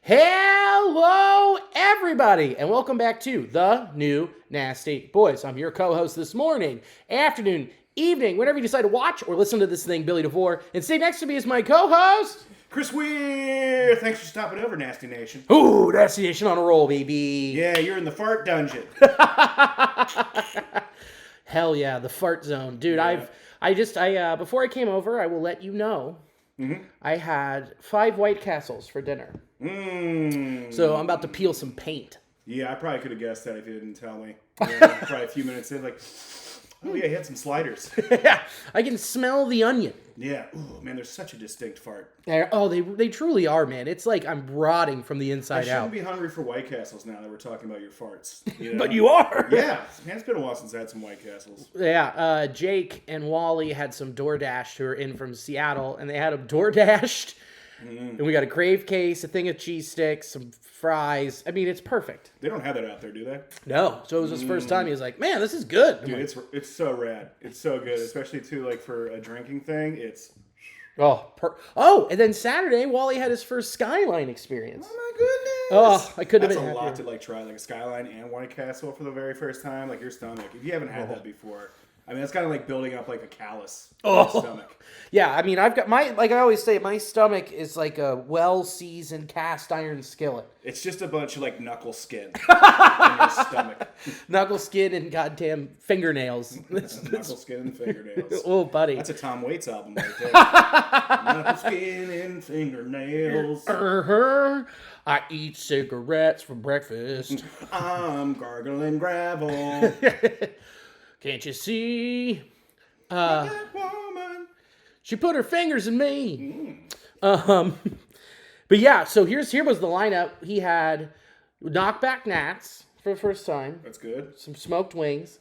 Hello, everybody, and welcome back to the New Nasty Boys. I'm your co-host this morning, afternoon, evening, whenever you decide to watch or listen to this thing, Billy DeVore. And sitting next to me is my co-host, Chris Weir. Thanks for stopping over, Nasty Nation. Ooh, Nasty Nation on a roll, baby. Yeah, you're in the fart dungeon. Hell yeah, the fart zone, dude. Yeah. Before I came over, I will let you know. I had 5 White Castles for dinner. So I'm about to peel some paint. Yeah, I probably could have guessed that if you didn't tell me. Yeah, probably a few minutes in, like, oh yeah, he had some sliders. Yeah, I can smell the onion. Yeah, ooh, man, there's such a distinct fart. Oh, they truly are, man. It's like I'm rotting from the I inside shouldn't out. be hungry for White Castles now that we're talking about your farts. You know? But you are. Yeah, man, it's been a while since I had some White Castles. Yeah, Jake and Wally had some DoorDash who are in from Seattle, and they had them DoorDashed. And we got a crave case, a thing of cheese sticks, some fries. I mean, it's perfect. They don't have that out there, do they? No. So it was his first time. He was like, man, this is good. I'm Dude, like, it's so rad. It's so good, especially too, like, for a drinking thing. It's... and then Saturday, Wally had his first Skyline experience. Oh my goodness! Oh, I couldn't That's have been a lot happier. to like try, like a Skyline and White Castle for the very first time. Like your stomach, if you haven't had that before, I mean, that's kind of like building up like a callus in your stomach. Yeah, I mean, I've got like I always say, my stomach is like a well-seasoned cast iron skillet. It's just a bunch of like knuckle skin in your stomach. Knuckle skin and goddamn fingernails. Knuckle skin and fingernails. Oh, buddy. That's a Tom Waits album right there. Knuckle skin and fingernails. I eat cigarettes for breakfast. I'm gargling gravel. Can't you see? That woman. She put her fingers in me. But yeah, so here was the lineup. He had knockback gnats for the first time. That's good. Some smoked wings.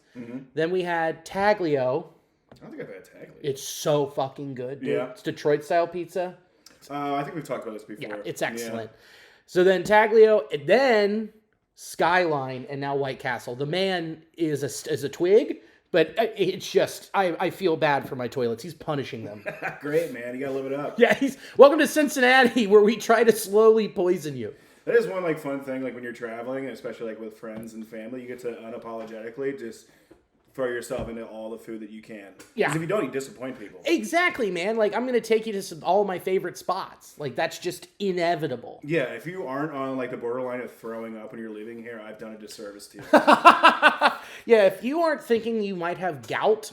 Then we had taglio. I don't think I've had taglio. It's so fucking good, dude. Yeah. It's Detroit style pizza. I think we've talked about this before. Yeah, it's excellent. So then taglio, and then Skyline, and now White Castle. The man is a twig. But it's just, I feel bad for my toilets. He's punishing them. Great, man. You got to live it up. Yeah, welcome to Cincinnati, where we try to slowly poison you. That is one like fun thing, like when you're traveling, especially like with friends and family, you get to unapologetically just throw yourself into all the food that you can. Yeah. Because if you don't, you disappoint people. Exactly, man. Like, I'm going to take you to all of my favorite spots. Like, that's just inevitable. Yeah, if you aren't on like the borderline of throwing up when you're leaving here, I've done a disservice to you. Yeah, if you aren't thinking you might have gout,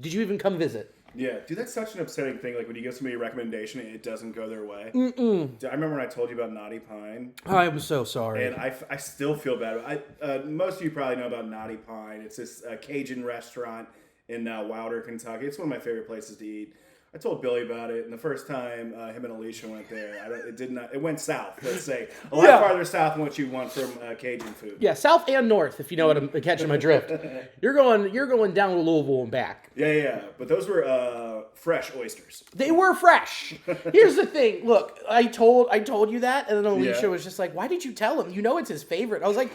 did you even come visit? Yeah, dude, that's such an upsetting thing. Like when you give somebody a recommendation and it doesn't go their way. Dude, I remember when I told you about Naughty Pine. I'm so sorry. And I still feel bad. Most of you probably know about Naughty Pine. It's this Cajun restaurant in Wilder, Kentucky. It's one of my favorite places to eat. I told Billy about it, and the first time him and Alicia went there, it went south, let's say. A lot farther south than what you want from Cajun food. Yeah, south and north, if you know what I'm catching my drift. You're going down to Louisville and back. Yeah. But those were fresh oysters. They were fresh. Here's the thing. Look, I told you that, and then Alicia was just like, "Why did you tell him? You know it's his favorite." I was like,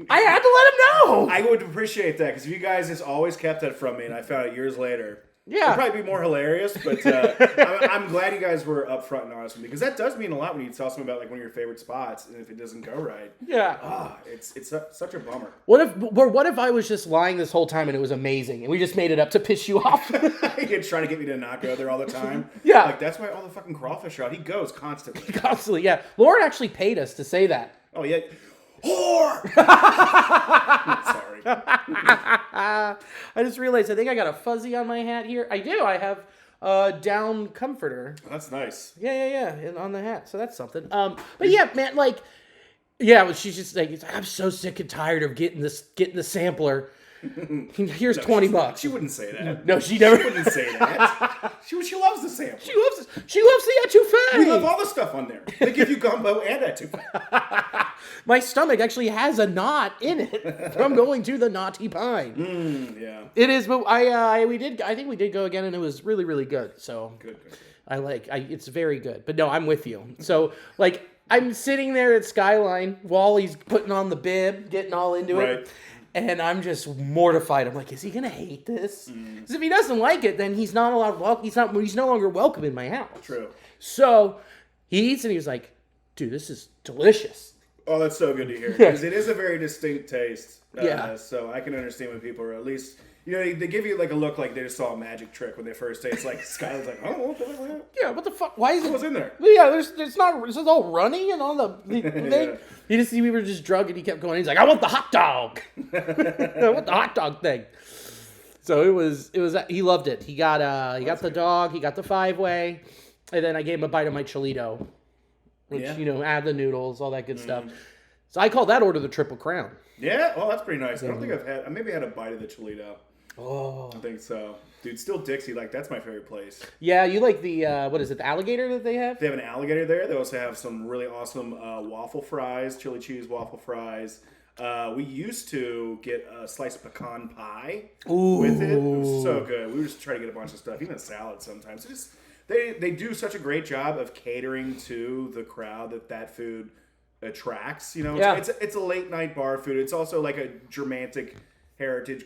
"I had to let him know." I would appreciate that, because if you guys just always kept that from me, and I found it years later, yeah, it'd probably be more hilarious. But I'm glad you guys were upfront and honest with me, because that does mean a lot when you tell someone about like one of your favorite spots, and if it doesn't go right, it's such a bummer. What if I was just lying this whole time and it was amazing, and we just made it up to piss you off? You're trying to get me to not go there all the time. Yeah, like that's why all the fucking crawfish are out. He goes constantly. Constantly, yeah. Lauren actually paid us to say that. Oh yeah. Whore! Sorry. I just realized I think I got a fuzzy on my hat here. I do. I have a down comforter. That's nice. Yeah, and on the hat. So that's something. But yeah, man, like, yeah, she's just like, I'm so sick and tired of getting the sampler. Here's $20. She wouldn't say that. No, she never. She wouldn't say that. She loves the sample. She loves the etouffee. We love all the stuff on there. They give you gumbo and etouffee. My stomach actually has a knot in it from going to the Naughty Pine. Yeah. It is, but I think we did go again, and it was really, really good. So good. It's very good. But no, I'm with you. So like, I'm sitting there at Skyline. Wally's putting on the bib, getting all into it. And I'm just mortified. I'm like, is he gonna hate this? Because if he doesn't like it, then he's not allowed. He's no longer welcome in my house. True. So he eats and he was like, dude, this is delicious. Oh, that's so good to hear. Because it is a very distinct taste. Yeah. So I can understand when people are at least, they give you like a look like they just saw a magic trick when they first taste. Like Skylar's like, oh, yeah, what the fuck? Why is it? What's in there? Yeah, there's not. This is all runny and all the thing. Yeah. You just see we were just drunk and he kept going. He's like, I want the hot dog. I want the hot dog thing. So it was. He loved it. He got the dog. He got the 5-way, and then I gave him a bite of my Cholito, which add the noodles, all that good stuff. So I call that order the Triple Crown. Yeah, oh, that's pretty nice. I don't think I maybe had a bite of the Cholito. Oh, I think so, dude. Still Dixie, like that's my favorite place. Yeah, you like the what is it? The alligator that they have? They have an alligator there. They also have some really awesome waffle fries, chili cheese waffle fries. We used to get a sliced pecan pie with it. It was so good. We would just try to get a bunch of stuff, even a salad sometimes. They do such a great job of catering to the crowd that food attracts. It's a late night bar food. It's also like a Germanic heritage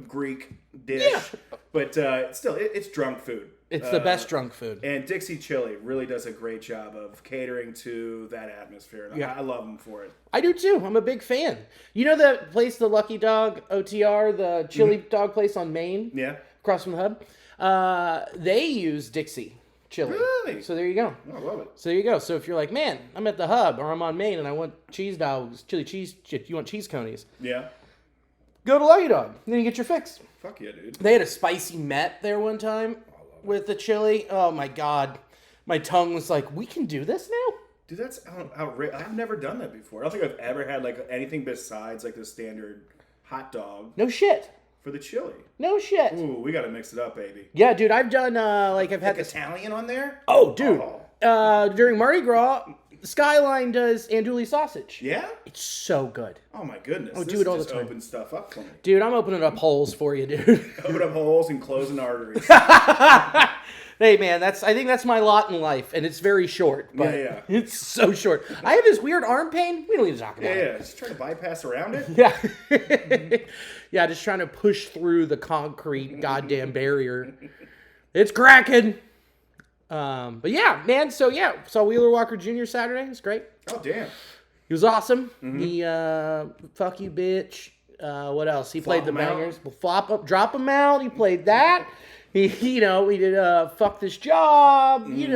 Greek dish, but still it's drunk food. It's the best drunk food. And Dixie Chili really does a great job of catering to that atmosphere. And I love them for it. I do too. I'm a big fan. You know the place, the Lucky Dog OTR, the chili dog place on Main? Yeah. Across from the hub? They use Dixie chili. Really? So there you go. I love it. So there you go. So if you're like, man, I'm at the hub or I'm on Main and I want cheese dogs, chili cheese, you want cheese conies. Yeah. Go to Lucky Dog. Then you get your fix. Fuck yeah, dude. They had a spicy Met there one time with the chili. Oh my God. My tongue was like, we can do this now? Dude, that's outrageous. I've never done that before. I don't think I've ever had like anything besides like the standard hot dog No shit. for the chili. No shit. Ooh, we gotta mix it up, baby. Yeah, dude, I've done, I've had this. Italian on there? Oh, dude. During Mardi Gras, Skyline does andouille sausage. Yeah? It's so good. Oh my goodness. Oh, This do it all just the time. Open stuff up for me. Dude, I'm opening up holes for you, dude. Open up holes and closing arteries. Hey, man, I think that's my lot in life, and it's very short. But Yeah. it's so short. I have this weird arm pain. We don't need to talk about it. Yeah. Just trying to bypass around it. Yeah. Yeah, just trying to push through the concrete goddamn barrier. It's cracking. But yeah, man, so Wheeler Walker Jr. Saturday. It was great. Oh, damn. He was awesome. He, fuck you, bitch. What else? He played the bangers. Flop up, drop him out. He played that. He did fuck this job. He's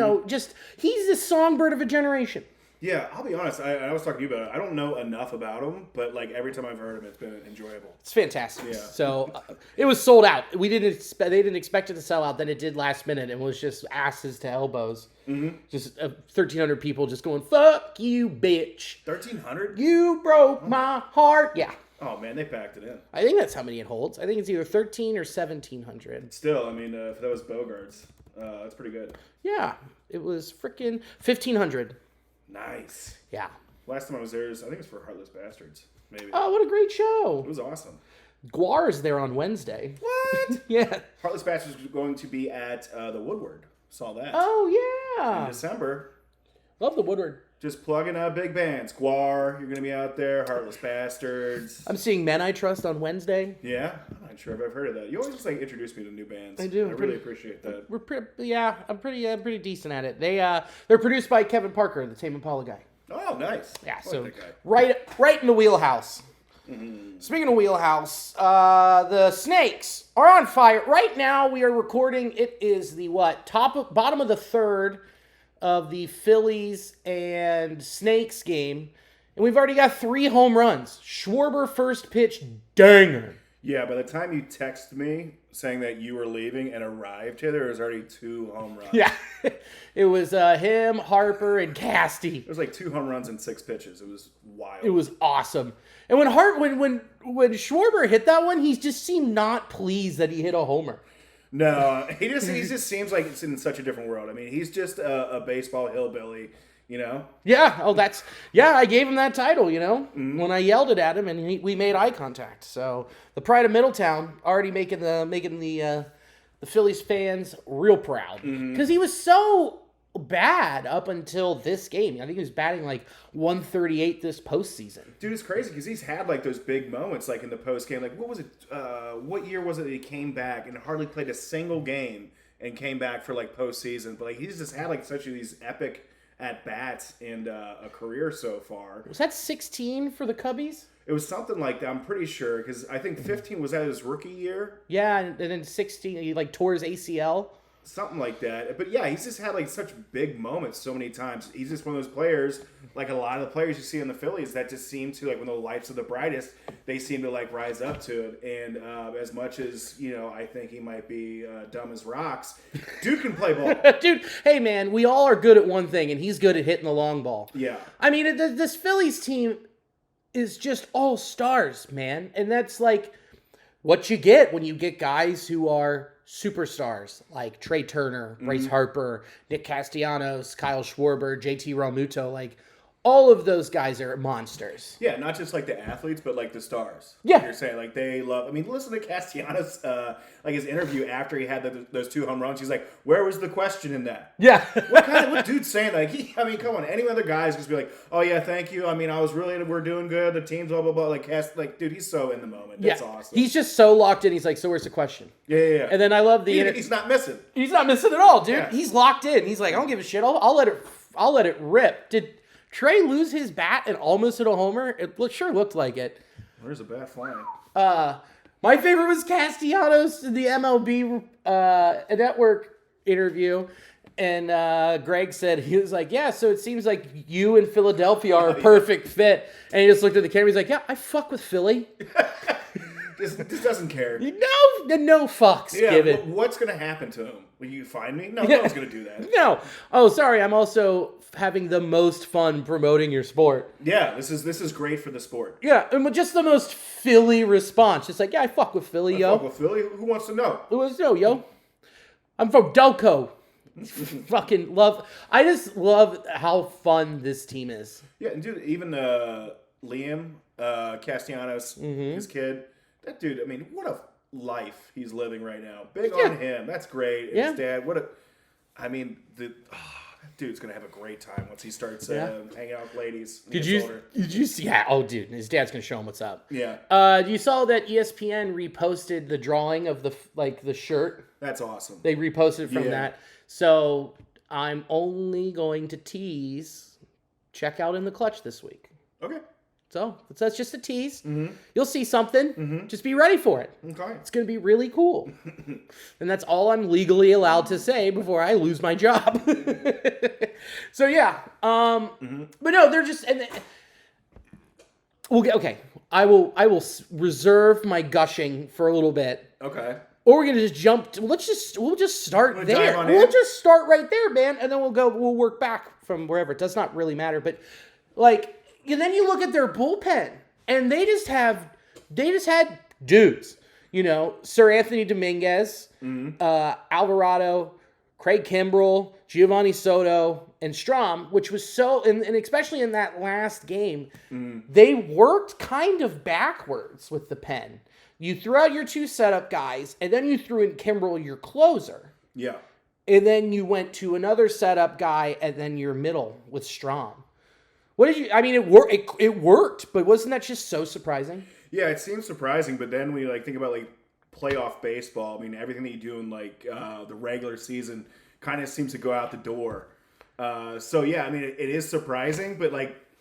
the songbird of a generation. Yeah, I'll be honest. I was talking to you about it. I don't know enough about him, but like every time I've heard him, it's been enjoyable. It's fantastic. Yeah. So it was sold out. They didn't expect it to sell out. Then it did last minute and was just asses to elbows. Mm-hmm. Just 1,300 people just going, fuck you, bitch. 1,300? You broke my heart. Yeah. Oh man, they packed it in. I think that's how many it holds. I think it's either 1,300 or 1,700. Still, I mean, if that was Bogarts, that's pretty good. Yeah. It was freaking 1,500. Nice. Yeah. Last time I was there, I think it was for Heartless Bastards, maybe. Oh, what a great show. It was awesome. Guar is there on Wednesday. What? Yeah. Heartless Bastards was going to be at the Woodward. Saw that. Oh, yeah. In December. Love the Woodward. Just plugging out big bands. Guar, you're going to be out there. Heartless Bastards. I'm seeing Men I Trust on Wednesday. Yeah? I'm not sure if I've heard of that. You always just introduce me to new bands. I do. I really appreciate that. I'm pretty decent at it. They're produced by Kevin Parker, the Tame Impala guy. Oh, nice. Yeah, I so like that guy. right in the wheelhouse. Mm-hmm. Speaking of wheelhouse, the Snakes are on fire. Right now we are recording. It is the bottom of the third of the Phillies and Snakes game. And we've already got 3 home runs. Schwarber first pitch, danger. Yeah, by the time you text me saying that you were leaving and arrived here, there was already 2 home runs. Yeah. It was him, Harper, and Casty. It was like 2 home runs and 6 pitches. It was wild. It was awesome. And when Schwarber hit that one, he just seemed not pleased that he hit a homer. No, he just seems like it's in such a different world. I mean, he's just a baseball hillbilly, you know? Yeah. Oh, I gave him that title, when I yelled it at him and we made eye contact. So the pride of Middletown already making the Phillies fans real proud because he was so bad up until this game. I think he was batting like 138 this postseason. Dude, it's crazy because he's had like those big moments like in the post game. Like what was it? What year was it that he came back and hardly played a single game and came back for like postseason? But like he's just had like such these epic at bats in a career so far. Was that 16 for the Cubbies? It was something like that. I'm pretty sure because I think 15 was that his rookie year. Yeah, and then 16 he like tore his ACL. Something like that. But yeah, he's just had like such big moments so many times. He's just one of those players, like a lot of the players you see in the Phillies, that just seem to, like, when the lights are the brightest, they seem to like rise up to it. And as much as, I think he might be dumb as rocks, dude can play ball. Dude, hey man, we all are good at one thing, and he's good at hitting the long ball. Yeah. I mean, this Phillies team is just all stars, man. And that's like what you get when you get guys who are superstars like Trey Turner, Bryce Harper, Nick Castellanos, Kyle Schwarber, JT Realmuto. Like, all of those guys are monsters. Yeah, not just like the athletes, but like the stars. Yeah. Like you're saying, like, they love. I mean, listen to Castellanos, like his interview after he had those 2 home runs. He's like, "Where was the question in that?" Yeah. What dude's saying? Like, I mean, come on. Any other guys just be like, "Oh yeah, thank you. I mean, we're doing good. The team's blah blah blah." Like, dude, he's so in the moment. That's awesome. He's just so locked in. He's like, "So where's the question?" Yeah. And then I love he's not missing. He's not missing at all, dude. Yeah. He's locked in. He's like, "I don't give a shit. I'll let it rip." Did Trey lose his bat and almost hit a homer? It sure looked like it. Where's the bat flying? My favorite was Castellanos in the MLB network interview. And Greg said, he was like, "Yeah, so it seems like you and Philadelphia are a perfect fit." And he just looked at the camera. He's like, "Yeah, I fuck with Philly." This doesn't care. No fucks given. What's going to happen to him? Will you find me? No, no one's going to do that. No. Oh, sorry. I'm also having the most fun promoting your sport. Yeah, this is great for the sport. Yeah, and just the most Philly response. Just like, "Yeah, I fuck with Philly, yo." Fuck with Philly? Who wants to know? Who wants to know, yo? I'm from Delco. Fucking love. I just love how fun this team is. Yeah, and dude, even Liam Castellanos, his kid, that dude, I mean, what a life he's living right now. Big on him. That's great. And his dad, that dude's going to have a great time once he starts hanging out with ladies. Did you see? Yeah, oh, dude, his dad's going to show him what's up. Yeah. You saw that ESPN reposted the drawing of the shirt? That's awesome. They reposted from that. So I'm only going to tease Checkout in the Clutch this week. Okay. So that's just a tease. You'll see something. Just be ready for it. Okay. It's going to be really cool. And that's all I'm legally allowed to say before I lose my job. So yeah. But no, they're just. Okay. I will reserve my gushing for a little bit. Okay. Or we're gonna just jump. We'll just start there. We'll just start right there, man, and then we'll work back from wherever. It does not really matter. But like, and then you look at their bullpen, and they just had dudes. Sir Anthony Dominguez, Alvarado, Craig Kimbrell, Giovanni Soto, and Strom, which was so, and especially in that last game, they worked kind of backwards with the pen. You threw out your 2 setup guys, and then you threw in Kimbrell, your closer. Yeah. And then you went to another setup guy, and then your middle with Strom. What did you? I mean, it worked, but wasn't that just so surprising? Yeah, it seems surprising, but then when you think about playoff baseball, I mean, everything that you do in the regular season kind of seems to go out the door. So yeah, I mean, it is surprising, but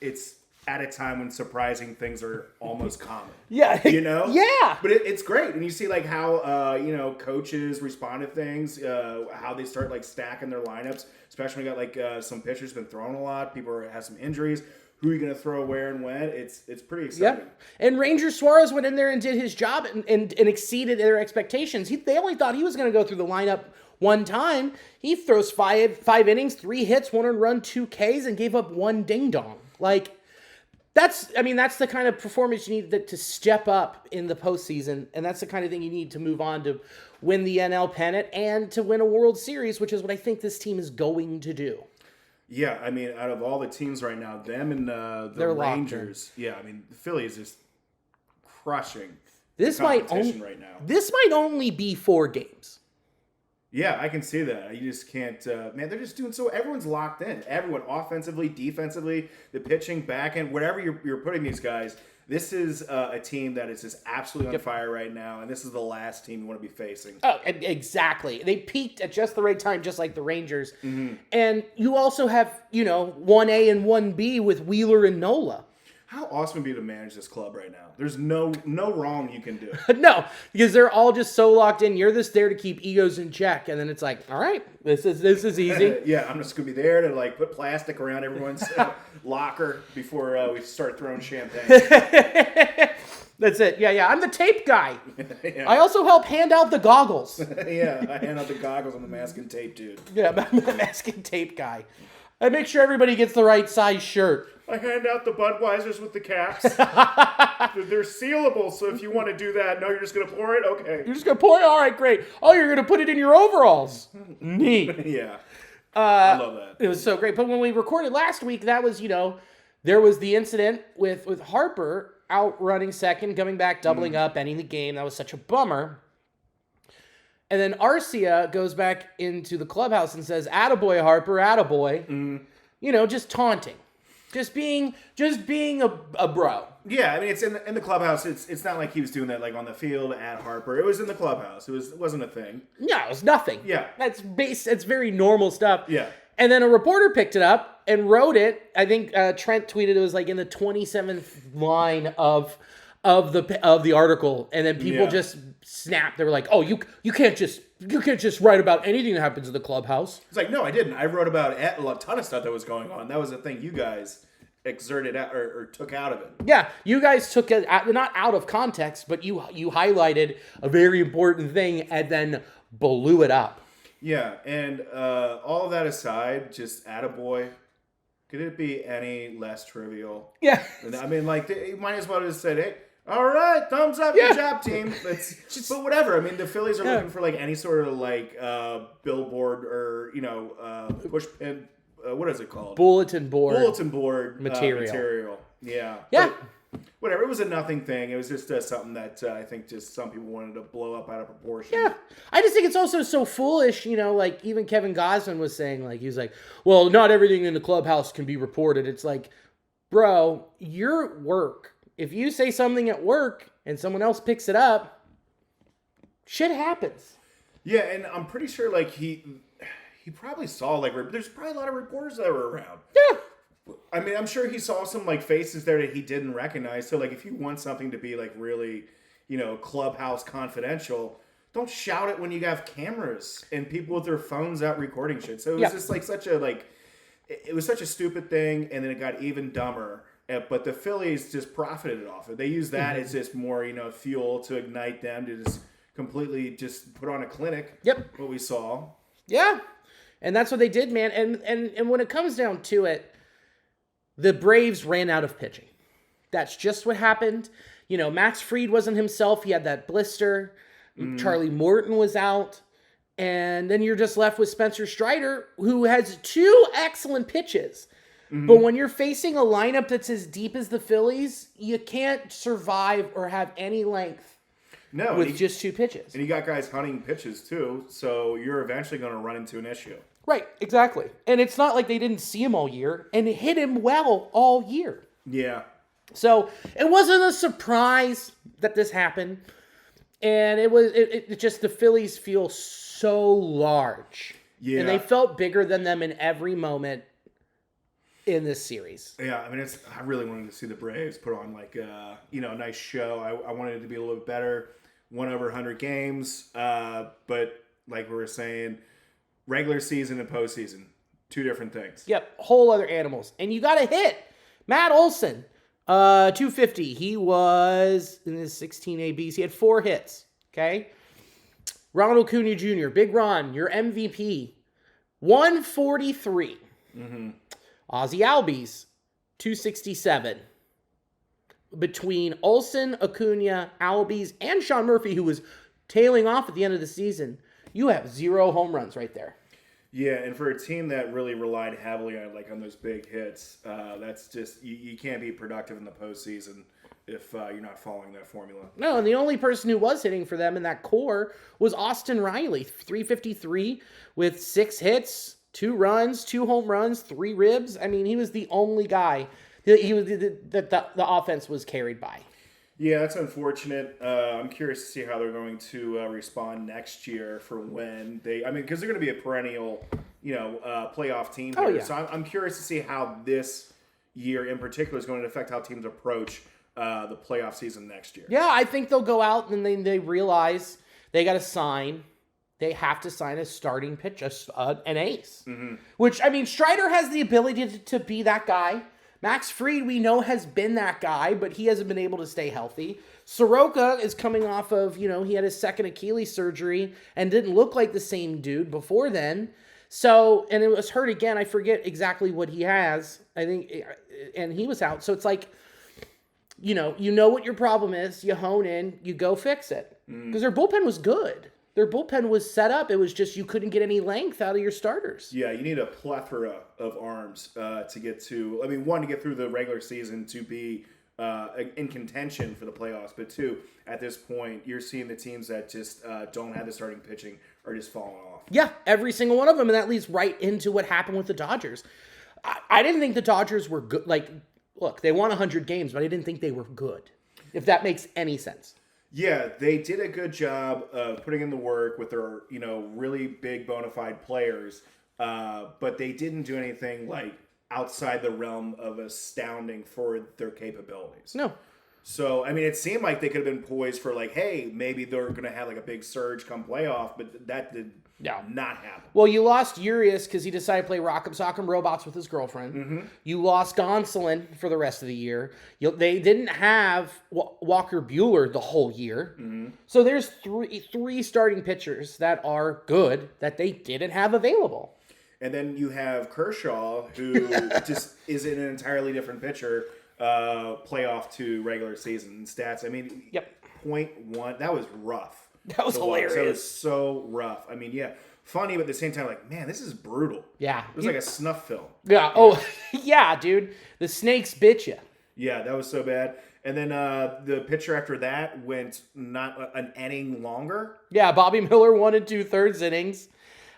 it's at a time when surprising things are almost common. Yeah. Yeah. But it's great. And you see how, coaches respond to things, how they start stacking their lineups, especially when you got some pitchers been throwing a lot. People have some injuries. Who are you going to throw where and when? It's pretty exciting. Yeah. And Ranger Suarez went in there and did his job and exceeded their expectations. They only thought he was going to go through the lineup one time. He throws five innings, 3 hits, 1 earned run, 2 Ks, and gave up 1 ding-dong. That's the kind of performance you need to step up in the postseason, and that's the kind of thing you need to move on to win the NL pennant and to win a World Series, which is what I think this team is going to do. Yeah, I mean, out of all the teams right now, them and the Rangers, the Phillies is crushing this competition right now. This might only be 4 games. Yeah, I can see that. You just can't, man. They're just doing so. Everyone's locked in. Everyone, offensively, defensively, the pitching, back end, whatever you're putting these guys. This is a team that is just absolutely on fire right now, and this is the last team you want to be facing. Oh, exactly. They peaked at just the right time, just like the Rangers. Mm-hmm. And you also have, 1A and 1B with Wheeler and Nola. How awesome would it be to manage this club right now? There's no wrong you can do. No, because they're all just so locked in. You're just there to keep egos in check, and then it's like, all right, this is easy. Yeah, I'm just gonna be there to like put plastic around everyone's locker before we start throwing champagne. That's it. Yeah. I'm the tape guy. Yeah. I also help hand out the goggles. Yeah, I hand out the goggles. I'm the mask and tape dude. Yeah, I'm the mask and tape guy. I make sure everybody gets the right size shirt. I hand out the Budweisers with the caps. They're sealable, so if you want to do that, no, you're just going to pour it? Okay. You're just going to pour it? All right, great. Oh, you're going to put it in your overalls. Neat. Yeah. I love that. It was so great. But when we recorded last week, that was, there was the incident with Harper out running second, coming back, doubling up, ending the game. That was such a bummer. And then Arcia goes back into the clubhouse and says, "Attaboy, Harper, attaboy." Just taunting. Just being a bro. Yeah, I mean, it's in the clubhouse. It's not like he was doing that like on the field at Harper. It was in the clubhouse. It wasn't a thing. No, it was nothing. Yeah. It's very normal stuff. Yeah. And then a reporter picked it up and wrote it. I think Trent tweeted it was like in the 27th line of the article, and then people just snapped. They were like, "Oh, you can't just write about anything that happens in the clubhouse." It's like, no, I didn't. I wrote about a ton of stuff that was going on. That was the thing you guys exerted out or took out of it. Yeah, you guys took it not out of context, but you highlighted a very important thing and then blew it up. Yeah, and all of that aside, just attaboy. Could it be any less trivial? Yeah. I mean, like, you might as well have just said, "Hey, all right, thumbs up, good job, team." But whatever. I mean, the Phillies are looking for like any sort of like billboard or push pin. What is it called? Bulletin board material. Yeah. Yeah. But whatever. It was a nothing thing. It was just something that I think just some people wanted to blow up out of proportion. Yeah. I just think it's also so foolish, like even Kevin Gosman was saying, like, he was like, "Well, not everything in the clubhouse can be reported." It's like, bro, your work. If you say something at work and someone else picks it up, shit happens. Yeah, and I'm pretty sure like he probably saw like there's probably a lot of reporters that were around. Yeah. I mean, I'm sure he saw some like faces there that he didn't recognize. So like if you want something to be like really, clubhouse confidential, don't shout it when you have cameras and people with their phones out recording shit. So it was just like it was such a stupid thing, and then it got even dumber. But the Phillies just profited off it. They used that as just more, fuel to ignite them to just completely just put on a clinic. Yep. What we saw. Yeah. And that's what they did, man. And when it comes down to it, the Braves ran out of pitching. That's just what happened. Max Fried wasn't himself. He had that blister. Charlie Morton was out. And then you're just left with Spencer Strider, who has 2 excellent pitches. But when you're facing a lineup that's as deep as the Phillies, you can't survive or have any length with just 2 pitches. And you got guys hunting pitches too, so you're eventually going to run into an issue. Right, exactly. And it's not like they didn't see him all year, and it hit him well all year. Yeah. So it wasn't a surprise that this happened. And it just, the Phillies feel so large. Yeah. And they felt bigger than them in every moment in this series. Yeah, I mean, I really wanted to see the Braves put on like a nice show. I wanted it to be a little bit better, 1 over 100 games. But like we were saying, regular season and postseason, 2 different things. Yep, whole other animals. And you got to hit Matt Olson, 250. He was in his 16 ABs. He had 4 hits. Okay, Ronald Acuna Jr., Big Ron, your MVP, 143. Ozzy Albies, 267. Between Olsen, Acuna, Albies, and Sean Murphy, who was tailing off at the end of the season, you have 0 home runs right there. Yeah, and for a team that really relied heavily on those big hits, that's just you can't be productive in the postseason if you're not following that formula. No, and the only person who was hitting for them in that core was Austin Riley, 353 with 6 hits, 2 runs, 2 home runs, 3 ribs. I mean, he was the only guy that the offense was carried by. Yeah, that's unfortunate. I'm curious to see how they're going to respond next year for when they. I mean, because they're going to be a perennial, playoff team here. Oh, yeah. So I'm curious to see how this year in particular is going to affect how teams approach the playoff season next year. Yeah, I think they'll go out and they realize they got to sign. They have to sign a starting pitch, an ace. Mm-hmm. Which, I mean, Strider has the ability to be that guy. Max Fried, we know, has been that guy, but he hasn't been able to stay healthy. Soroka is coming off of, he had his second Achilles surgery and didn't look like the same dude before then. So, and it was hurt again. I forget exactly what he has. I think, and he was out. So it's like, you know what your problem is. You hone in, you go fix it. Because their bullpen was good. Their bullpen was set up. It was just you couldn't get any length out of your starters. Yeah, you need a plethora of arms to get to. I mean, one, to get through the regular season to be in contention for the playoffs. But 2, at this point, you're seeing the teams that just don't have the starting pitching are just falling off. Yeah, every single one of them. And that leads right into what happened with the Dodgers. I didn't think the Dodgers were good. Like, look, they won 100 games, but I didn't think they were good, if that makes any sense. Yeah, they did a good job of putting in the work with their, really big bona fide players, but they didn't do anything like outside the realm of astounding for their capabilities. No. So, I mean, it seemed like they could have been poised for like, hey, maybe they're going to have like a big surge come playoff, but that did not happen. Well, you lost Urias because he decided to play Rock'em Sock'em Robots with his girlfriend. Mm-hmm. You lost Gonsolin for the rest of the year. They didn't have Walker Buehler the whole year. Mm-hmm. So there's three starting pitchers that are good that they didn't have available. And then you have Kershaw, who just is an entirely different pitcher. Playoff to regular season stats. I mean, 0.1. That was rough. That was hilarious. That was so rough. I mean, yeah, funny, but at the same time, like, man, this is brutal. Yeah. It was like a snuff film. Yeah. Oh, yeah, dude. The snakes bit you. Yeah, that was so bad. And then the pitcher after that went not an inning longer. Yeah, Bobby Miller 1 2/3 innings.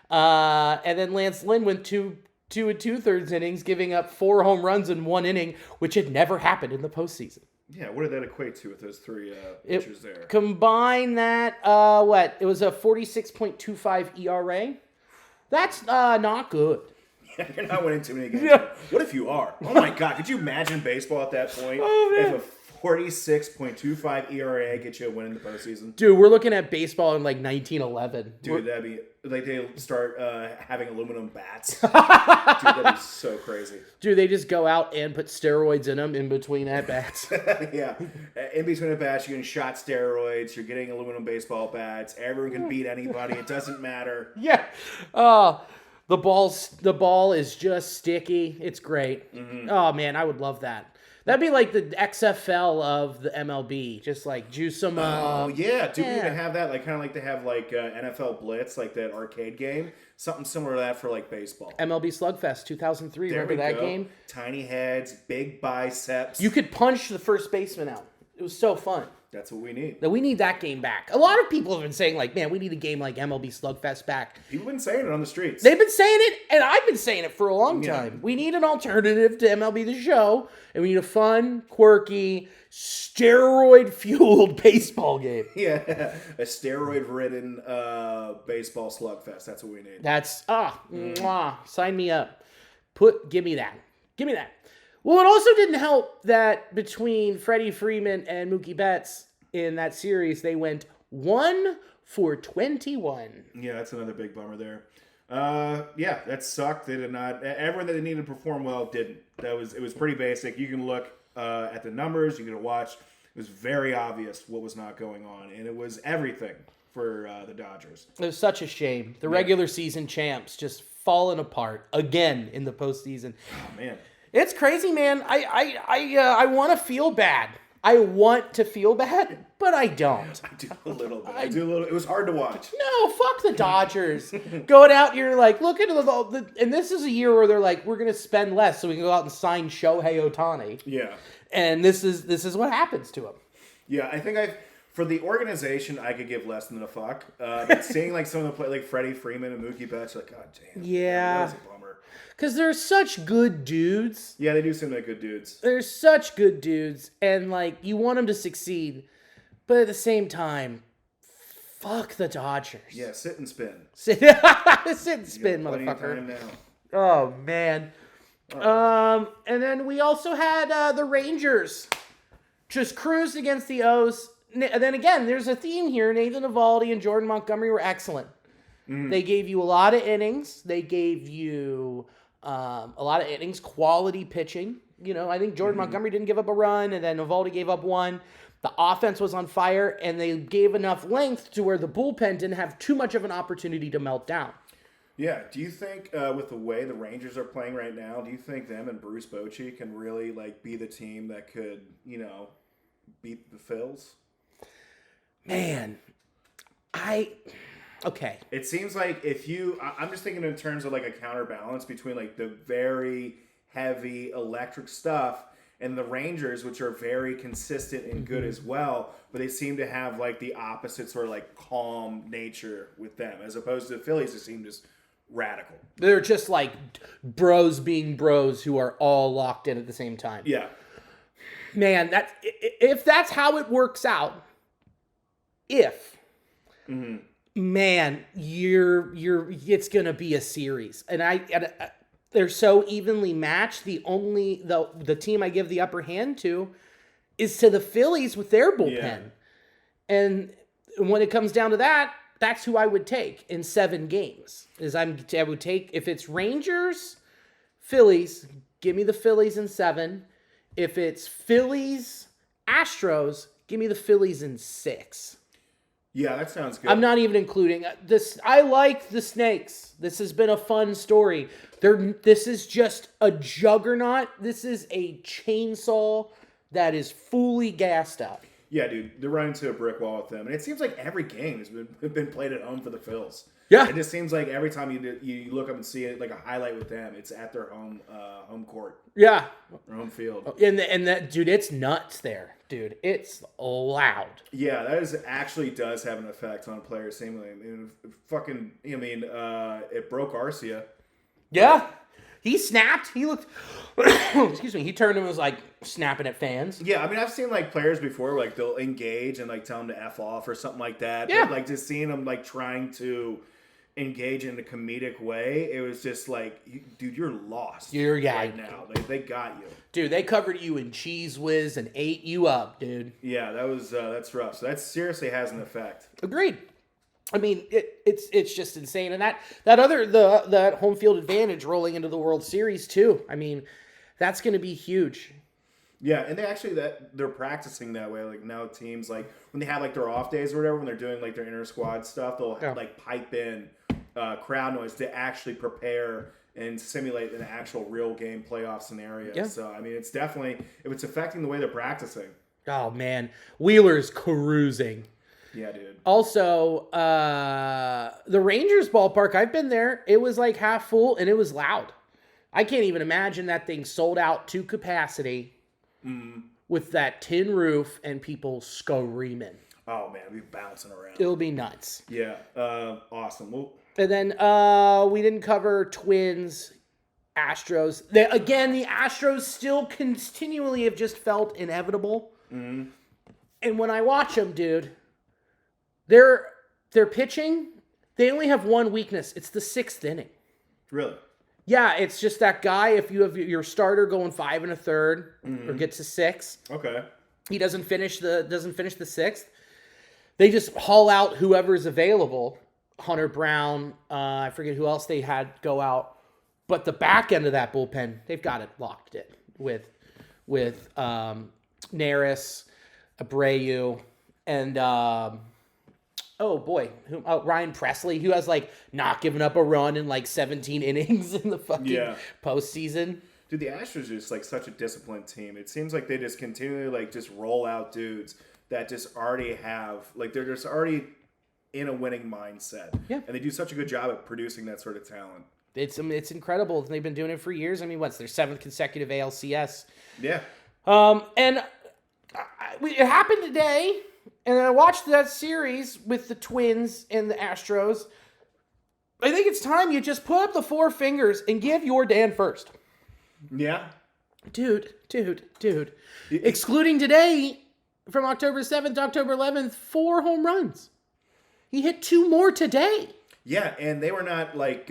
And then Lance Lynn went 2 2/3 innings, giving up 4 home runs in 1 inning, which had never happened in the postseason. Yeah, what did that equate to with those 3 pitchers there? Combine that, it was a 46.25 ERA. That's not good. Yeah, you're not winning too many games. Yeah. What if you are? Oh my God, could you imagine baseball at that point? Oh, man. If a 46.25 ERA gets you a win in the postseason. Dude, we're looking at baseball in like 1911. Dude, that'd be like they start having aluminum bats. Dude, that'd be so crazy. Dude, they just go out and put steroids in them in between at bats. Yeah, in between at bats, you're getting shot steroids. You're getting aluminum baseball bats. Everyone can beat anybody. It doesn't matter. Yeah. The ball is just sticky. It's great. Mm-hmm. Oh man, I would love that. That'd be like the XFL of the MLB, just like juice them up. Oh yeah, do we even have that? Like kind of like they have like NFL Blitz, like that arcade game, something similar to that for like baseball. MLB Slugfest 2003. Remember that game? Tiny heads, big biceps. You could punch the first baseman out. It was so fun. That's what we need. We need that game back. A lot of people have been saying, like, man, we need a game like MLB Slugfest back. People have been saying it on the streets. They've been saying it, and I've been saying it for a long time. We need an alternative to MLB The Show, and we need a fun, quirky, steroid-fueled baseball game. Yeah, a steroid-ridden baseball slugfest. That's what we need. That's, sign me up. Give me that. Give me that. Well, it also didn't help that between Freddie Freeman and Mookie Betts in that series, they went 1 for 21. Yeah, that's another big bummer there. Yeah, that sucked. They did not. Everyone that needed to perform well didn't. It was pretty basic. You can look at the numbers. You can watch. It was very obvious what was not going on, and it was everything for the Dodgers. It was such a shame. The regular season champs just falling apart again in the postseason. Oh man. It's crazy, man. I want to feel bad I want to feel bad, but I don't. I do a little bit. I do a little. It was hard to watch. No, fuck the Dodgers. Going out, you're like, look at the and this is a year where they're like, we're gonna spend less so we can go out and sign Shohei Ohtani. Yeah. And this is what happens to him. Yeah, I think for the organization, I could give less than a fuck. But seeing like some of the play, like Freddie Freeman and Mookie Betts, like, God damn. Yeah. That was a bummer. Because they're such good dudes. Yeah, they do seem like good dudes. They're such good dudes, and like you want them to succeed, but at the same time, fuck the Dodgers. Yeah, sit and spin. Sit and spin, Plenty of motherfucker. time now. Oh man. And then we also had the Rangers just cruised against the O's. And then again, there's a theme here. Nathan Eovaldi and Jordan Montgomery were excellent. They gave you a lot of innings. They gave you a lot of innings, quality pitching. You know, I think Jordan Montgomery didn't give up a run, and then Eovaldi gave up one. The offense was on fire, and they gave enough length to where the bullpen didn't have too much of an opportunity to melt down. Yeah. Do you think with the way the Rangers are playing right now, do you think them and Bruce Bochy can really like be the team that could, you know, beat the Phils? Man, okay. It seems like I'm just thinking in terms of like a counterbalance between like the very heavy electric stuff and the Rangers, which are very consistent and good as well, but they seem to have like the opposite sort of like calm nature with them, as opposed to the Phillies that seem just radical. They're just like bros being bros who are all locked in at the same time. Yeah. Man, if that's how it works out, man, it's gonna be a series, and they're so evenly matched. The team I give the upper hand to is to the Phillies with their bullpen, and when it comes down to that, that's who I would take in 7 games. I would take, if it's Rangers, Phillies, give me the Phillies in 7. If it's Phillies, Astros, give me the Phillies in 6. Yeah, that sounds good. I'm not even including this. I like the Snakes. This has been a fun story. This is just a juggernaut. This is a chainsaw that is fully gassed up. Yeah, dude, they're running to a brick wall with them, and it seems like every game has been played at home for the Phils. Yeah, it just seems like every time you look up and see it, like a highlight with them, it's at their home court. Yeah, or home field. And that dude, it's nuts there, dude. It's loud. Yeah, that actually does have an effect on players. Seemingly, it broke Arcia. Yeah. He snapped. He looked. Excuse me. He turned and was like snapping at fans. Yeah, I mean, I've seen like players before, like they'll engage and like tell them to F off or something like that. Yeah. But, like just seeing them like trying to engage in a comedic way, it was just like, dude, you're lost. Right now. They got you, dude. They covered you in Cheese Whiz and ate you up, dude. Yeah, that's rough. So that seriously has an effect. Agreed. I mean, it's just insane, and that home field advantage rolling into the World Series too. I mean, that's going to be huge. Yeah, and they're practicing that way. Like now, teams like when they have like their off days or whatever, when they're doing like their inter squad stuff, they'll like pipe in crowd noise to actually prepare and simulate an actual real game playoff scenario. Yeah. So I mean, it's affecting the way they're practicing. Oh man, Wheeler's cruising. Yeah, dude. Also, the Rangers ballpark, I've been there. It was like half full, and it was loud. I can't even imagine that thing sold out to capacity with that tin roof and people screaming. Oh, man, we'll be bouncing around. It'll be nuts. Yeah, awesome. And then we didn't cover Twins, Astros. The Astros still continually have just felt inevitable. Mm-hmm. And when I watch them, dude... Their pitching, they only have one weakness. It's the 6th inning. Really? Yeah, it's just that guy, if you have your starter going 5 1/3 or gets to 6. Okay. He doesn't finish the 6th. They just haul out whoever's available. Hunter Brown, I forget who else they had go out. But the back end of that bullpen, they've got it locked in with Neris, Abreu, and Ryan Presley, who has like not given up a run in like 17 innings in the fucking postseason. Dude, the Astros are just like such a disciplined team. It seems like they just continually like just roll out dudes that just already have like they're just already in a winning mindset. Yeah. And they do such a good job at producing that sort of talent. It's incredible. They've been doing it for years. I mean, what's their 7th consecutive ALCS? Yeah. And it happened today, and I watched that series with the Twins and the Astros. I think it's time you just put up the 4 fingers and give your Dan first. Yeah. Dude. Excluding today, from October 7th to October 11th, 4 home runs. He hit 2 more today. Yeah, and they were not like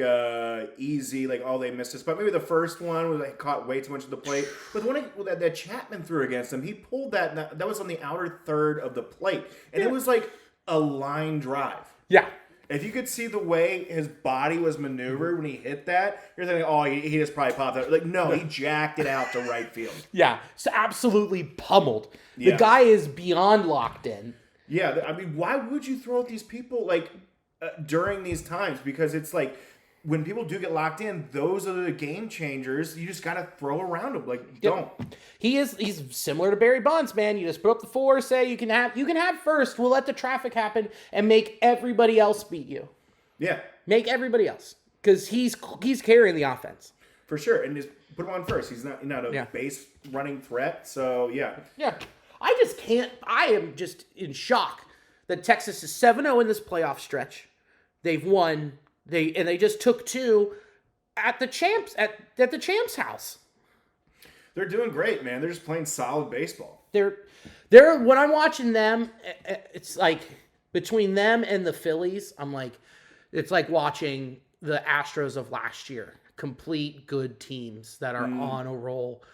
easy, like they missed a spot. Maybe the first one was like caught way too much of the plate. But the one that Chapman threw against him, he pulled that was on the outer third of the plate. And it was like a line drive. Yeah. If you could see the way his body was maneuvered when he hit that, you're thinking, he just probably popped out. Like, no, he jacked it out to right field. Yeah, it's absolutely pummeled. Yeah. The guy is beyond locked in. Yeah, I mean, why would you throw at these people like during these times? Because it's like when people do get locked in, those are the game changers. You just got to throw around them. Like, don't. He's similar to Barry Bonds, man. You just put up the 4, say you can have first. We'll let the traffic happen and make everybody else beat you. Yeah. Make everybody else. Because he's carrying the offense. For sure. And just put him on first. He's not a base running threat. So, yeah. Yeah. I am just in shock that Texas is 7-0 in this playoff stretch. They've won. They just took 2 at the champs at the champs house. They're doing great, man. They're just playing solid baseball. They're when I'm watching them, it's like between them and the Phillies, I'm like, it's like watching the Astros of last year. Complete good teams that are on a roll,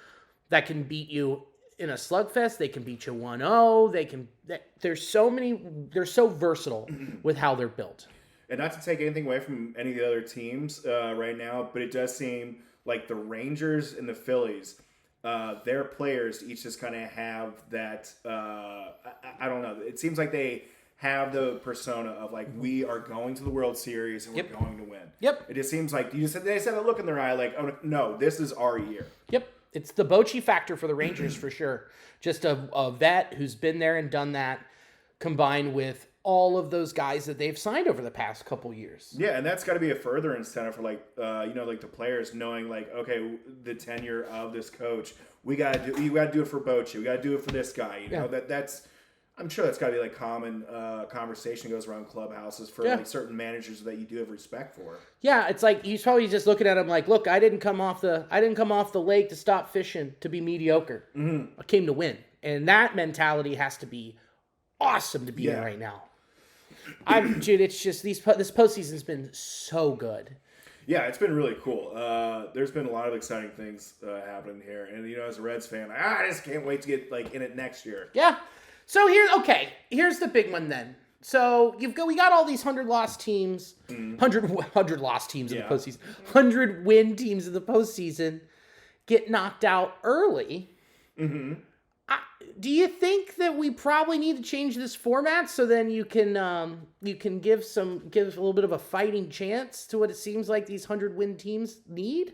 that can beat you in a slugfest. They can beat you 1-0. There's so many. They're so versatile with how they're built. And not to take anything away from any of the other teams right now, but it does seem like the Rangers and the Phillies, their players each just kind of have that, I don't know. It seems like they have the persona of like, we are going to the World Series and we're going to win. Yep. It just seems like they just have a look in their eye like, oh, no, this is our year. Yep. It's the Bochy factor for the Rangers for sure. Just a vet who's been there and done that, combined with all of those guys that they've signed over the past couple years. Yeah, and that's got to be a further incentive for like like the players knowing like, okay, the tenure of this coach, you got to do it for Bochy, we got to do it for this guy. You know that's I'm sure that's got to be like common conversation goes around clubhouses for like certain managers that you do have respect for. Yeah, it's like he's probably just looking at him like, look, I didn't come off the lake to stop fishing to be mediocre. I came to win, and that mentality has to be awesome to be in right now. Dude, it's just this postseason's been so good. Yeah, it's been really cool. There's been a lot of exciting things happening here, and as a Reds fan, I just can't wait to get like in it next year. Yeah. So here's the big one then. So we got all these 100-loss teams, 100 loss teams in the postseason, 100-win teams in the postseason get knocked out early. Mm-hmm. Do you think that we probably need to change this format so then you can give a little bit of a fighting chance to what it seems like these 100-win teams need?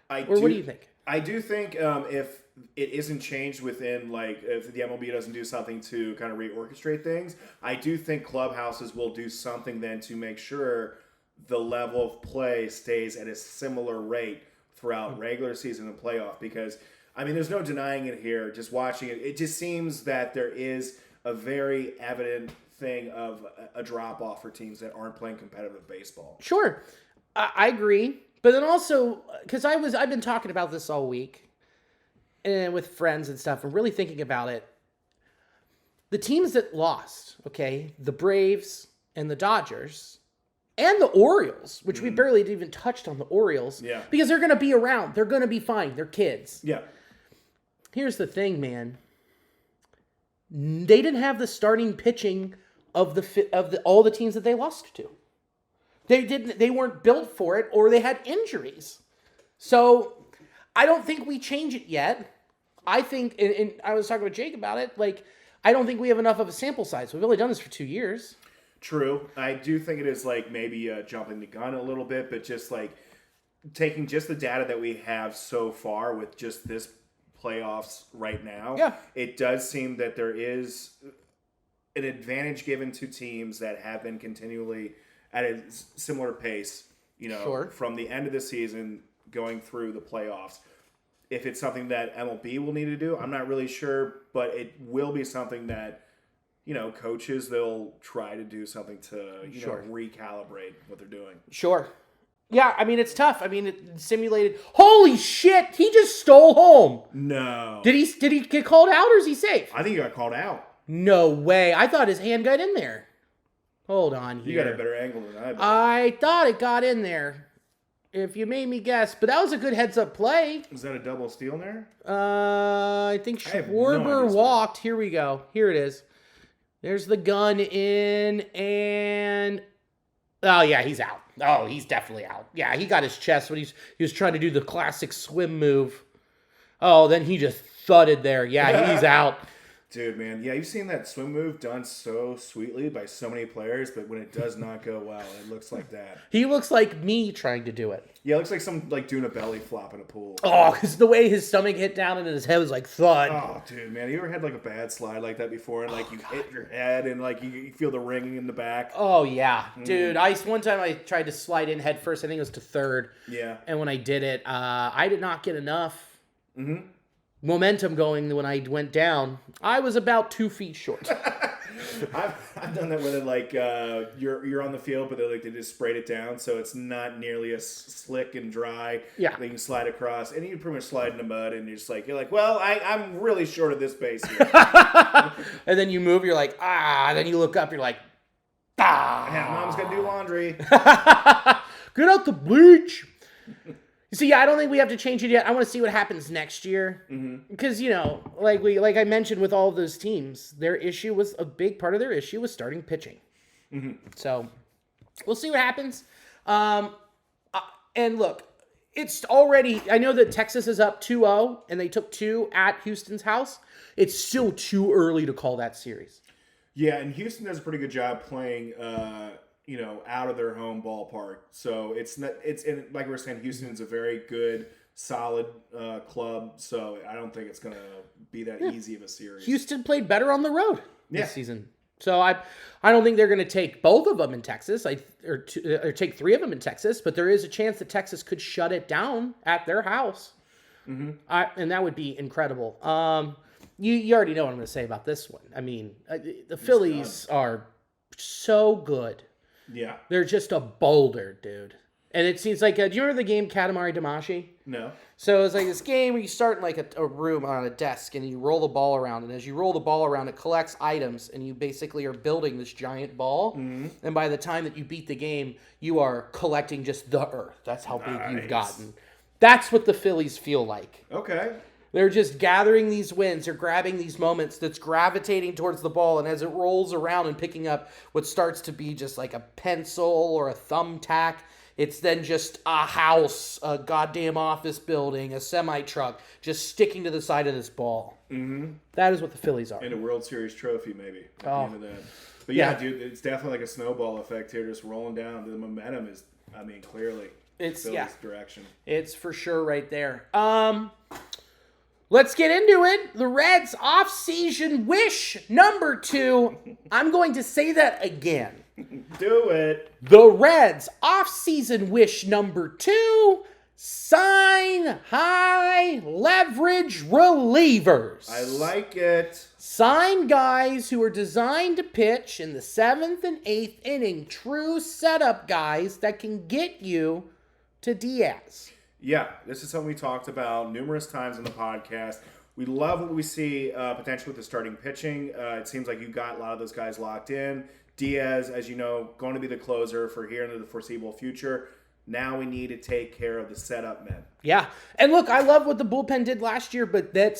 What do you think? I do think if it isn't changed within, like, if the MLB doesn't do something to kind of reorchestrate things, I do think clubhouses will do something then to make sure the level of play stays at a similar rate throughout regular season and playoff. Because, I mean, there's no denying it here. Just watching it, it just seems that there is a very evident thing of a drop-off for teams that aren't playing competitive baseball. Sure. I agree. But then also, because I've been talking about this all week, and with friends and stuff, and really thinking about it. The teams that lost, okay, the Braves and the Dodgers and the Orioles, which we barely even touched on the Orioles, because they're going to be around. They're going to be fine. They're kids. Yeah. Here's the thing, man. They didn't have the starting pitching of all the teams that they lost to. They weren't built for it, or they had injuries. So I don't think we change it yet. I think, and I was talking with Jake about it, like, I don't think we have enough of a sample size. We've only done this for 2 years. True. I do think it is like maybe jumping the gun a little bit, but just like taking just the data that we have so far with just this playoffs right now, it does seem that there is an advantage given to teams that have been continually at a similar pace, from the end of the season going through the playoffs. If it's something that MLB will need to do, I'm not really sure, but it will be something that, coaches, they'll try to do something to, recalibrate what they're doing. Sure. Yeah, I mean, it's tough. I mean, it simulated. Holy shit! He just stole home. No. Did he get called out or is he safe? I think he got called out. No way. I thought his hand got in there. Hold on here. You got a better angle than I did. I thought it got in there. If you made me guess. But that was a good heads-up play. Was that a double steal there? I think Schwarber walked. Here we go. Here it is. There's the gun in and... Oh, yeah, he's out. Oh, he's definitely out. Yeah, he got his chest when he was trying to do the classic swim move. Oh, then he just thudded there. Yeah, he's out. Dude, man. Yeah, you've seen that swim move done so sweetly by so many players, but when it does not go well, it looks like that. He looks like me trying to do it. Yeah, it looks like someone doing a belly flop in a pool. Oh, because the way his stomach hit down and his head was like thud. Oh, dude, man. You ever had a bad slide like that before and you hit your head and you feel the ringing in the back? Oh, yeah. Dude, one time I tried to slide in head first. I think it was to third. Yeah. And when I did it, I did not get enough momentum going when I went down. I was about 2 feet short. I've done that where you're on the field, but they just sprayed it down, so it's not nearly as slick and dry. Yeah, they can slide across, and you pretty much slide in the mud, and you're like, well, I'm really short of this base here. And then you move, you're like, and then you look up, you're like, yeah, mom's gonna do laundry. Get out the bleach. You see, I don't think we have to change it yet. I want to see what happens next year. Because, like I mentioned with all of those teams, a big part of their issue was starting pitching. So, we'll see what happens. And look, it's already, I know that Texas is up 2-0, and they took 2 at Houston's house. It's still too early to call that series. Yeah, and Houston does a pretty good job playing out of their home ballpark. So and like we were saying, Houston's a very good, solid club. So I don't think it's going to be that easy of a series. Houston played better on the road this season. So I don't think they're going to take both of them in Texas, or take 3 of them in Texas. But there is a chance that Texas could shut it down at their house, and that would be incredible. You already know what I'm going to say about this one. I mean, the Phillies are so good. Yeah. They're just a boulder, dude. And it seems like, do you remember the game Katamari Damacy? No. So it's like this game where you start in like a room on a desk and you roll the ball around. And as you roll the ball around, it collects items. And you basically are building this giant ball. And by the time that you beat the game, you are collecting just the earth. That's how big you've gotten. That's what the Phillies feel like. Okay. They're just gathering these wins. They're grabbing these moments that's gravitating towards the ball. And as it rolls around and picking up what starts to be just like a pencil or a thumbtack, it's then just a house, a goddamn office building, a semi-truck, just sticking to the side of this ball. That is what the Phillies are. And a World Series trophy, maybe, at the end of that. But yeah, dude, it's definitely like a snowball effect here, just rolling down. The momentum is, clearly it's Phillies' direction. It's for sure right there. Let's get into it. The Reds' off-season wish number 2. I'm going to say that again. Do it. The Reds' off-season wish number 2. Sign high leverage relievers. I like it. Sign guys who are designed to pitch in the 7th and 8th inning. True setup guys that can get you to Diaz. Yeah, this is something we talked about numerous times in the podcast. We love what we see potentially with the starting pitching. It seems like you've got a lot of those guys locked in. Diaz, as you know, going to be the closer for here into the foreseeable future. Now we need to take care of the setup men. Yeah. And look, I love what the bullpen did last year, but that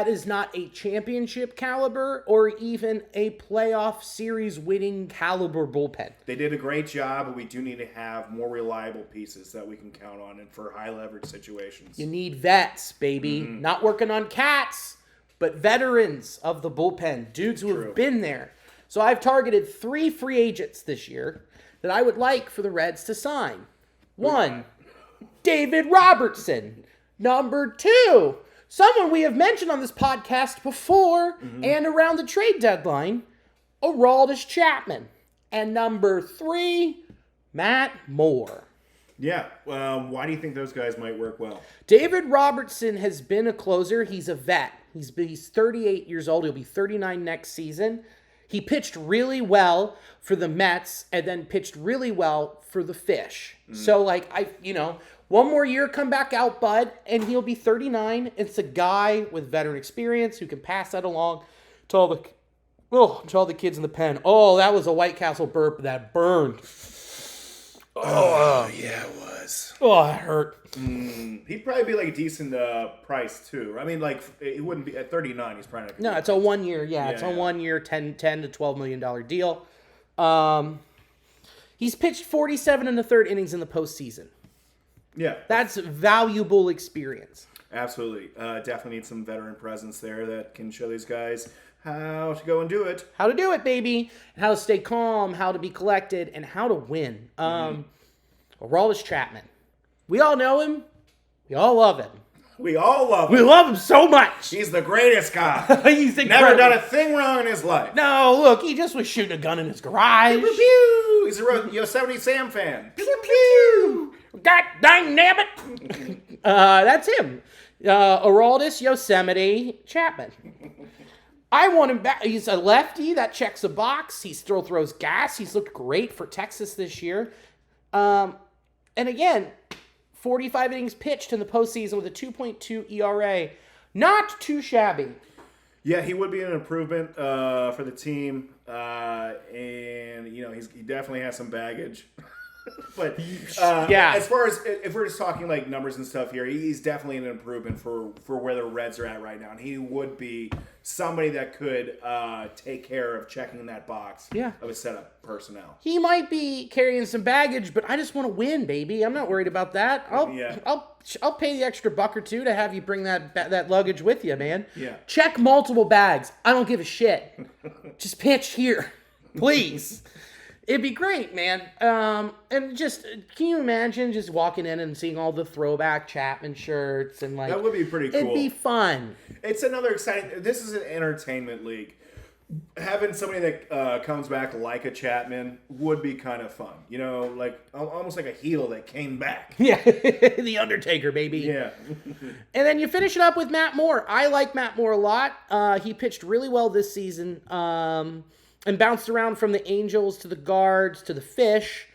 is not a championship caliber or even a playoff series winning caliber bullpen. They did a great job, but we do need to have more reliable pieces that we can count on and for high leverage situations. You need vets, baby. Not working on cats, but veterans of the bullpen. Dudes who have been there. So I've targeted 3 free agents this year that I would like for the Reds to sign. 1, David Robertson. Number 2, someone we have mentioned on this podcast before and around the trade deadline, Aroldis Chapman. And number 3, Matt Moore. Yeah. Why do you think those guys might work well? David Robertson has been a closer. He's a vet. He's 38 years old. He'll be 39 next season. He pitched really well for the Mets and then pitched really well for the Fish. So, one more year, come back out, bud, and he'll be 39. It's a guy with veteran experience who can pass that along to all the kids in the pen. Oh, that was a White Castle burp that burned. Oh, yeah, it was. Oh, it hurt. He'd probably be like a decent price, too. I mean, it wouldn't be at 39. He's probably not No, it's a 1 year. Yeah, it's a 1 year, $10 to $12 million deal. He's pitched 47 in the third innings in the postseason. Yeah. That's valuable experience. Absolutely. Definitely need some veteran presence there that can show these guys how to go and do it. How to do it, baby. And how to stay calm, how to be collected, and how to win. Aroldis Chapman. We all know him. We all love him. We all love him. We love him so much. He's the greatest guy. He's never done a thing wrong in his life. No, look, he just was shooting a gun in his garage. Pew, pew. He's a Yosemite Sam fan. Pew, pew. God dang nabbit. That's him. Aroldis Yosemite Chapman. I want him back. He's a lefty that checks a box. He still throws gas. He's looked great for Texas this year. And again, 45 innings pitched in the postseason with a 2.2 ERA. Not too shabby. Yeah, he would be an improvement for the team. And, he definitely has some baggage. But as far as if we're just talking like numbers and stuff here, he's definitely an improvement for where the Reds are at right now. And he would be somebody that could take care of checking that box of a setup personnel. He might be carrying some baggage, but I just want to win, baby. I'm not worried about that. I'll pay the extra $1 or $2 to have you bring that luggage with you, man. Yeah. Check multiple bags. I don't give a shit. Just pitch here, please. It'd be great, man. And just, can you imagine just walking in and seeing all the throwback Chapman shirts and that would be pretty cool. It'd be fun. It's another exciting. This is an entertainment league. Having somebody that comes back like a Chapman would be kind of fun. Almost like a heel that came back. Yeah, the Undertaker, baby. Yeah. And then you finish it up with Matt Moore. I like Matt Moore a lot. He pitched really well this season. And bounced around from the Angels to the Guards to the Fish.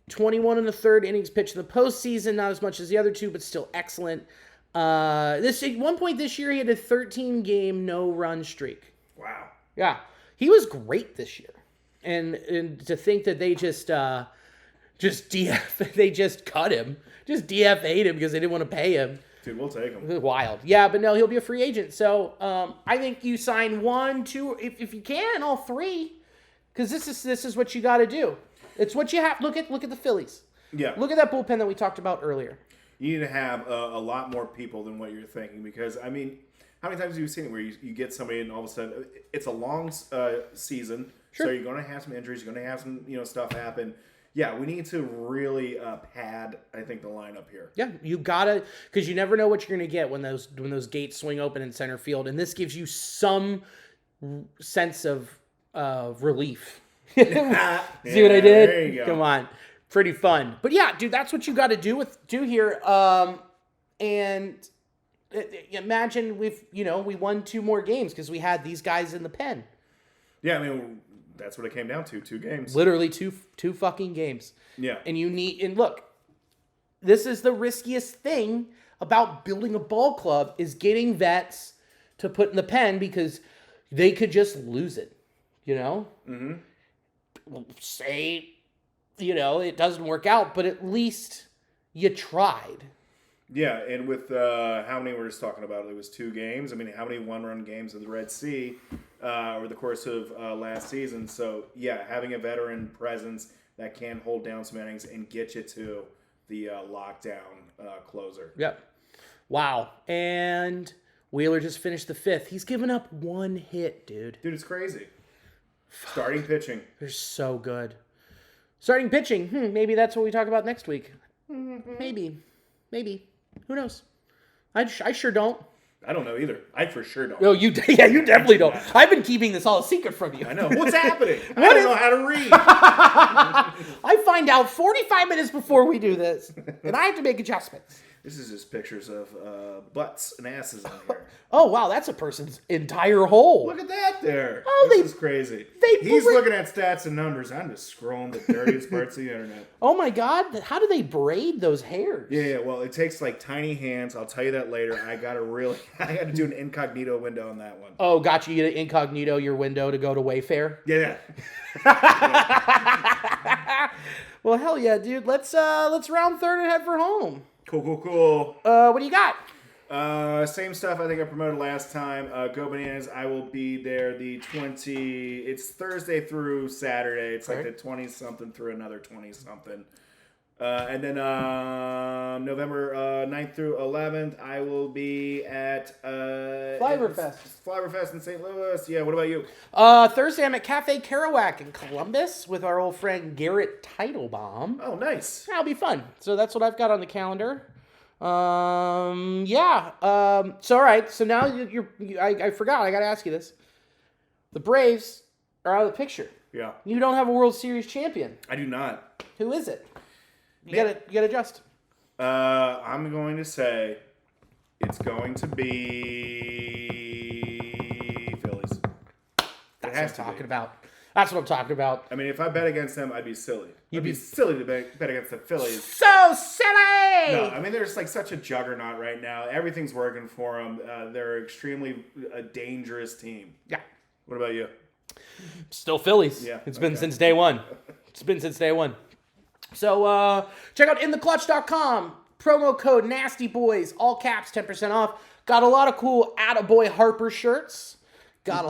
21 in the third innings pitched in the postseason. Not as much as the other two, but still excellent. At one point this year, he had a 13-game no-run streak. Wow. Yeah. He was great this year. And to think that they just they just cut him. Just DFA'd him because they didn't want to pay him. Dude, we'll take him. Wild. Yeah, but no, he'll be a free agent. So I think you sign 1, 2, if you can, all 3. Because this is what you got to do. It's what you have. Look at the Phillies. Yeah. Look at that bullpen that we talked about earlier. You need to have a lot more people than what you're thinking. Because, how many times have you seen it where you get somebody and all of a sudden, it's a long season. Sure. So you're going to have some injuries. You're going to have some stuff happen. Yeah, we need to really pad, I think, the lineup here. Yeah, you gotta, because you never know what you're gonna get when those gates swing open in center field, and this gives you some sense of relief. See what I did? There you go. Come on, pretty fun. But yeah, dude, that's what you got to do here. And imagine we won 2 more games because we had these guys in the pen. Yeah, that's what it came down to. 2 games. Literally two fucking games. Yeah. And look, this is the riskiest thing about building a ball club is getting vets to put in the pen because they could just lose it, Mm-hmm. Say, it doesn't work out, but at least you tried. Yeah, and with how many we're just talking about, it was 2 games. How many one-run games of the Red Sea over the course of last season? So, yeah, having a veteran presence that can hold down some innings and get you to the lockdown closer. Yep. Wow. And Wheeler just finished the 5th. He's given up 1 hit, dude. Dude, it's crazy. Starting pitching. They're so good. Starting pitching. Maybe that's what we talk about next week. Maybe. Maybe. Who knows? I sure don't. I don't know either. I for sure don't. No, you definitely don't. I've been keeping this all a secret from you. I know. What's happening? I don't know how to read. I find out 45 minutes before we do this, and I have to make adjustments. This is just pictures of butts and asses on here. Oh, wow, that's a person's entire hole. Look at that there. Oh, this is crazy. He's looking looking at stats and numbers. I'm just scrolling the dirtiest parts of the internet. Oh, my God. How do they braid those hairs? Yeah, well, it takes like tiny hands. I'll tell you that later. I had to do an incognito window on that one. Oh, gotcha. You get an incognito your window to go to Wayfair? Yeah. Well, hell yeah, dude. Let's round third and head for home. Cool. What do you got? Same stuff I think I promoted last time. Go Bananas. I will be there the 20. It's Thursday through Saturday. It's like the 20-something through another 20-something. And then November 9th through 11th, I will be at Flyverfest in St. Louis. Yeah, what about you? Thursday, I'm at Cafe Kerouac in Columbus with our old friend Garrett Teitelbaum. Oh, nice. That'll be fun. So that's what I've got on the calendar. So all right. So now I forgot. I got to ask you this. The Braves are out of the picture. Yeah. You don't have a World Series champion. I do not. Who is it? You gotta adjust. I'm going to say it's going to be Phillies. That's what I'm talking about. I mean, if I bet against them, I'd be silly. It'd be silly to bet against the Phillies. So silly! No, I mean, they're just like such a juggernaut right now. Everything's working for them. They're extremely a dangerous team. Yeah. What about you? Still Phillies. Yeah. It's been since day one. So check out intheclutch.com. Promo code NastyBoys, all caps, 10% off. Got a lot of cool Attaboy Harper shirts. Got a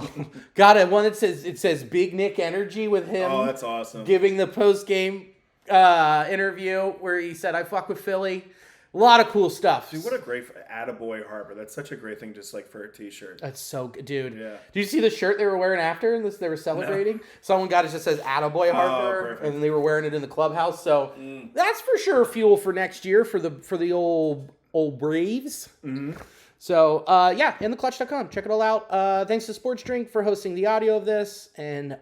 one that says Big Nick Energy with him. Oh, that's awesome. Giving the post game interview where he said, "I fuck with Philly." A lot of cool stuff. Dude, what a great Attaboy Harper. That's such a great thing just like for a t-shirt. That's so good, dude. Yeah. Did you see the shirt they were wearing after this? They were celebrating. No. Someone got it just says Attaboy Harper, and they were wearing it in the clubhouse. So that's for sure fuel for next year for the old Braves. Mm-hmm. So intheclutch.com. Check it all out. Thanks to Sports Drink for hosting the audio of this, and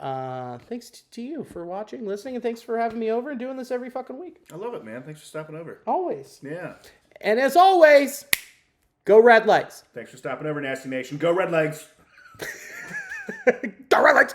thanks to you for watching, listening, and thanks for having me over and doing this every fucking week. I love it, man. Thanks for stopping over. Always. Yeah. And as always, go Red Legs. Thanks for stopping over, Nasty Nation. Go Red Legs. Go Red Legs.